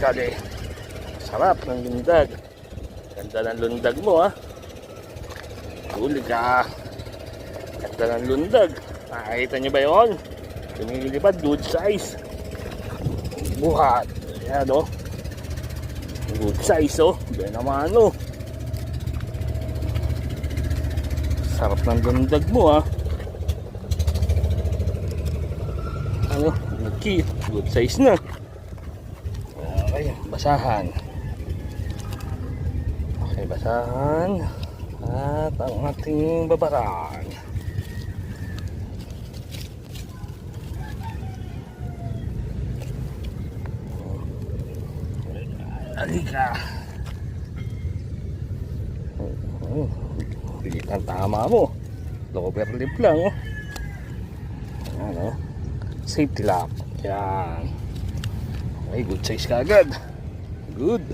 Kali. Sarap ng lundag. Ganda ng lundag mo, ha. Huli ka. Ganda ng lundag. Nakakita nyo ba yun? Lumilipad, good size. Buhat. Ayan, oh. Good size, oh. Bien naman, oh. Sarap ng lundag mo, ha. Ano? Good size na. Okay, basahan. Okay, basahan. At ang ating babaraan. Halika. Pilit ang tama mo. Lower lip lang, oh. Ano? Safety lock. Yan. Okay, good size ka agad. Good.